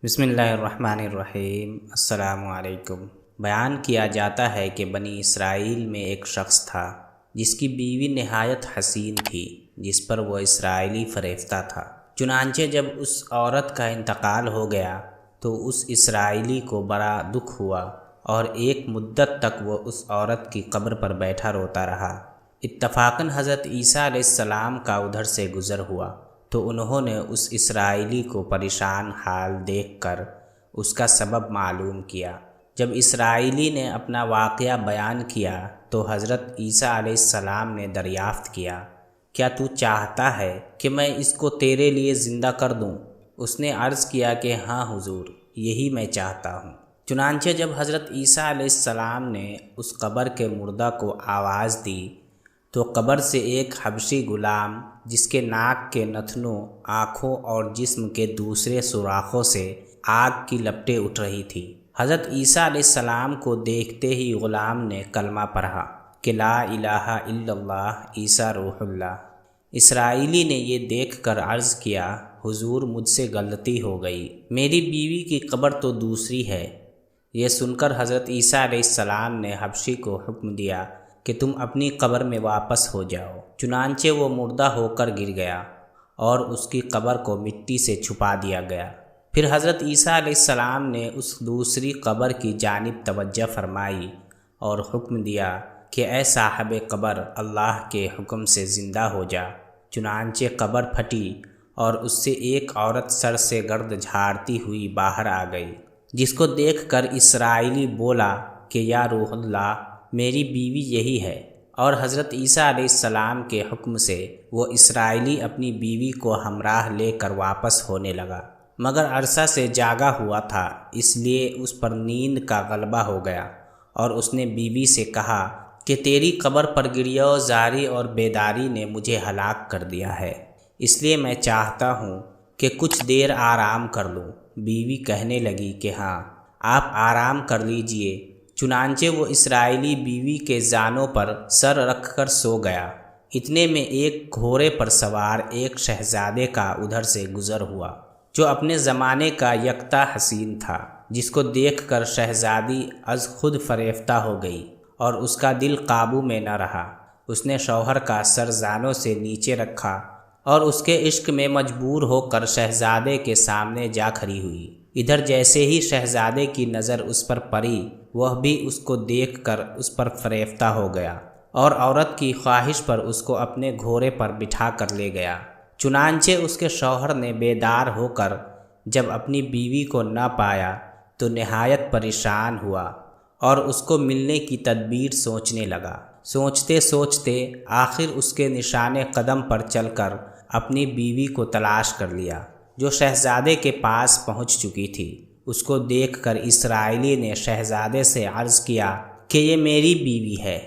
بسم اللہ الرحمن الرحیم۔ السلام علیکم۔ بیان کیا جاتا ہے کہ بنی اسرائیل میں ایک شخص تھا جس کی بیوی نہایت حسین تھی، جس پر وہ اسرائیلی فریفتہ تھا۔ چنانچہ جب اس عورت کا انتقال ہو گیا تو اس اسرائیلی کو بڑا دکھ ہوا اور ایک مدت تک وہ اس عورت کی قبر پر بیٹھا روتا رہا۔ اتفاقاً حضرت عیسیٰ علیہ السلام کا ادھر سے گزر ہوا تو انہوں نے اس اسرائیلی کو پریشان حال دیکھ کر اس کا سبب معلوم کیا۔ جب اسرائیلی نے اپنا واقعہ بیان کیا تو حضرت عیسیٰ علیہ السلام نے دریافت کیا، کیا تو چاہتا ہے کہ میں اس کو تیرے لیے زندہ کر دوں؟ اس نے عرض کیا کہ ہاں حضور، یہی میں چاہتا ہوں۔ چنانچہ جب حضرت عیسیٰ علیہ السلام نے اس قبر کے مردہ کو آواز دی تو قبر سے ایک حبشی غلام جس کے ناک کے نتنوں، آنکھوں اور جسم کے دوسرے سوراخوں سے آگ کی لپٹیں اٹھ رہی تھی۔ حضرت عیسیٰ علیہ السلام کو دیکھتے ہی غلام نے کلمہ پڑھا کہ لا الہ الا اللہ عیسیٰ روح اللہ۔ اسرائیلی نے یہ دیکھ کر عرض کیا، حضور مجھ سے غلطی ہو گئی، میری بیوی کی قبر تو دوسری ہے۔ یہ سن کر حضرت عیسیٰ علیہ السلام نے حبشی کو حکم دیا کہ تم اپنی قبر میں واپس ہو جاؤ۔ چنانچہ وہ مردہ ہو کر گر گیا اور اس کی قبر کو مٹی سے چھپا دیا گیا۔ پھر حضرت عیسیٰ علیہ السلام نے اس دوسری قبر کی جانب توجہ فرمائی اور حکم دیا کہ اے صاحب قبر، اللہ کے حکم سے زندہ ہو جا۔ چنانچہ قبر پھٹی اور اس سے ایک عورت سر سے گرد جھاڑتی ہوئی باہر آ گئی، جس کو دیکھ کر اسرائیلی بولا کہ یا روح اللہ، میری بیوی یہی ہے۔ اور حضرت عیسیٰ علیہ السلام کے حکم سے وہ اسرائیلی اپنی بیوی کو ہمراہ لے کر واپس ہونے لگا، مگر عرصہ سے جاگا ہوا تھا، اس لیے اس پر نیند کا غلبہ ہو گیا اور اس نے بیوی سے کہا کہ تیری قبر پر گریہ زاری اور بیداری نے مجھے ہلاک کر دیا ہے، اس لیے میں چاہتا ہوں کہ کچھ دیر آرام کر لوں۔ بیوی کہنے لگی کہ ہاں، آپ آرام کر لیجئے۔ چنانچہ وہ اسرائیلی بیوی کے زانوں پر سر رکھ کر سو گیا۔ اتنے میں ایک گھوڑے پر سوار ایک شہزادے کا ادھر سے گزر ہوا جو اپنے زمانے کا یکتا حسین تھا، جس کو دیکھ کر شہزادی از خود فریفتہ ہو گئی اور اس کا دل قابو میں نہ رہا۔ اس نے شوہر کا سر زانوں سے نیچے رکھا اور اس کے عشق میں مجبور ہو کر شہزادے کے سامنے جا کھڑی ہوئی۔ ادھر جیسے ہی شہزادے کی نظر اس پر پڑی، وہ بھی اس کو دیکھ کر اس پر فریفتہ ہو گیا اور عورت کی خواہش پر اس کو اپنے گھوڑے پر بٹھا کر لے گیا۔ چنانچہ اس کے شوہر نے بیدار ہو کر جب اپنی بیوی کو نہ پایا تو نہایت پریشان ہوا اور اس کو ملنے کی تدبیر سوچنے لگا۔ سوچتے سوچتے آخر اس کے نشان قدم پر چل کر اپنی بیوی کو تلاش کر لیا، جو شہزادے کے پاس پہنچ چکی تھی۔ اس کو دیکھ کر اسرائیلی نے شہزادے سے عرض کیا کہ یہ میری بیوی ہے،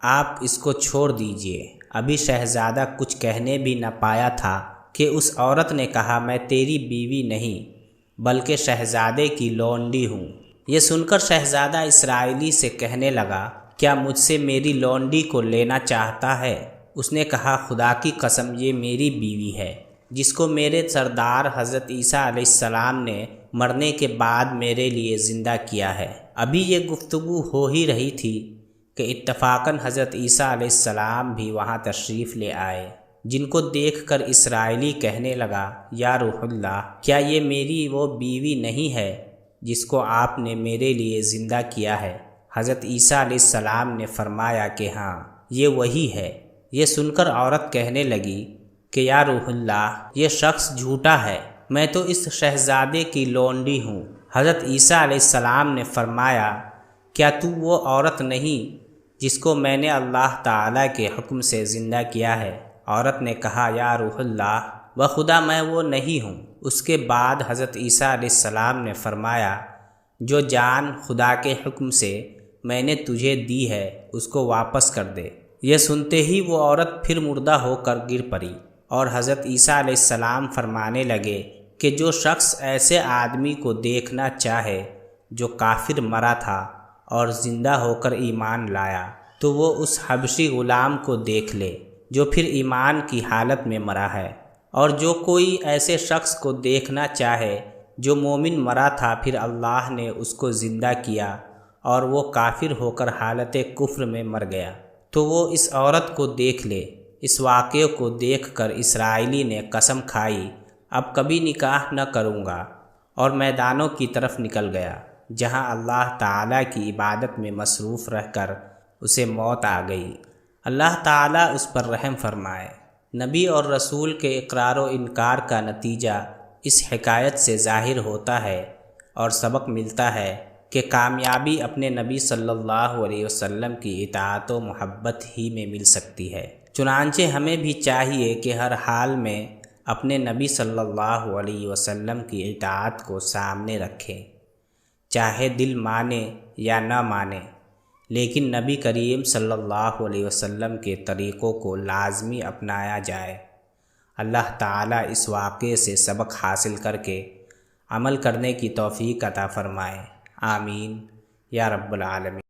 آپ اس کو چھوڑ دیجئے۔ ابھی شہزادہ کچھ کہنے بھی نہ پایا تھا کہ اس عورت نے کہا، میں تیری بیوی نہیں بلکہ شہزادے کی لونڈی ہوں۔ یہ سن کر شہزادہ اسرائیلی سے کہنے لگا، کیا مجھ سے میری لونڈی کو لینا چاہتا ہے؟ اس نے کہا، خدا کی قسم یہ میری بیوی ہے، جس کو میرے سردار حضرت عیسیٰ علیہ السلام نے مرنے کے بعد میرے لیے زندہ کیا ہے۔ ابھی یہ گفتگو ہو ہی رہی تھی کہ اتفاقاً حضرت عیسیٰ علیہ السلام بھی وہاں تشریف لے آئے، جن کو دیکھ کر اسرائیلی کہنے لگا، یا روح اللہ، کیا یہ میری وہ بیوی نہیں ہے جس کو آپ نے میرے لیے زندہ کیا ہے؟ حضرت عیسیٰ علیہ السلام نے فرمایا کہ ہاں، یہ وہی ہے۔ یہ سن کر عورت کہنے لگی کہ یا روح اللہ، یہ شخص جھوٹا ہے، میں تو اس شہزادے کی لونڈی ہوں۔ حضرت عیسیٰ علیہ السلام نے فرمایا، کیا تو وہ عورت نہیں جس کو میں نے اللہ تعالیٰ کے حکم سے زندہ کیا ہے؟ عورت نے کہا، یا روح اللہ، بخدا میں وہ نہیں ہوں۔ اس کے بعد حضرت عیسیٰ علیہ السلام نے فرمایا، جو جان خدا کے حکم سے میں نے تجھے دی ہے اس کو واپس کر دے۔ یہ سنتے ہی وہ عورت پھر مردہ ہو کر گر پڑی اور حضرت عیسیٰ علیہ السلام فرمانے لگے کہ جو شخص ایسے آدمی کو دیکھنا چاہے جو کافر مرا تھا اور زندہ ہو کر ایمان لایا، تو وہ اس حبشی غلام کو دیکھ لے جو پھر ایمان کی حالت میں مرا ہے، اور جو کوئی ایسے شخص کو دیکھنا چاہے جو مومن مرا تھا پھر اللہ نے اس کو زندہ کیا اور وہ کافر ہو کر حالت کفر میں مر گیا، تو وہ اس عورت کو دیکھ لے۔ اس واقعے کو دیکھ کر اسرائیلی نے قسم کھائی اب کبھی نکاح نہ کروں گا، اور میدانوں کی طرف نکل گیا جہاں اللہ تعالیٰ کی عبادت میں مصروف رہ کر اسے موت آ گئی۔ اللہ تعالیٰ اس پر رحم فرمائے۔ نبی اور رسول کے اقرار و انکار کا نتیجہ اس حکایت سے ظاہر ہوتا ہے اور سبق ملتا ہے کہ کامیابی اپنے نبی صلی اللہ علیہ وسلم کی اطاعت و محبت ہی میں مل سکتی ہے۔ چنانچہ ہمیں بھی چاہیے کہ ہر حال میں اپنے نبی صلی اللہ علیہ وسلم کی اطاعت کو سامنے رکھیں، چاہے دل مانے یا نہ مانے، لیکن نبی کریم صلی اللہ علیہ وسلم کے طریقوں کو لازمی اپنایا جائے۔ اللہ تعالیٰ اس واقعے سے سبق حاصل کر کے عمل کرنے کی توفیق عطا فرمائے۔ آمین یا رب العالمین۔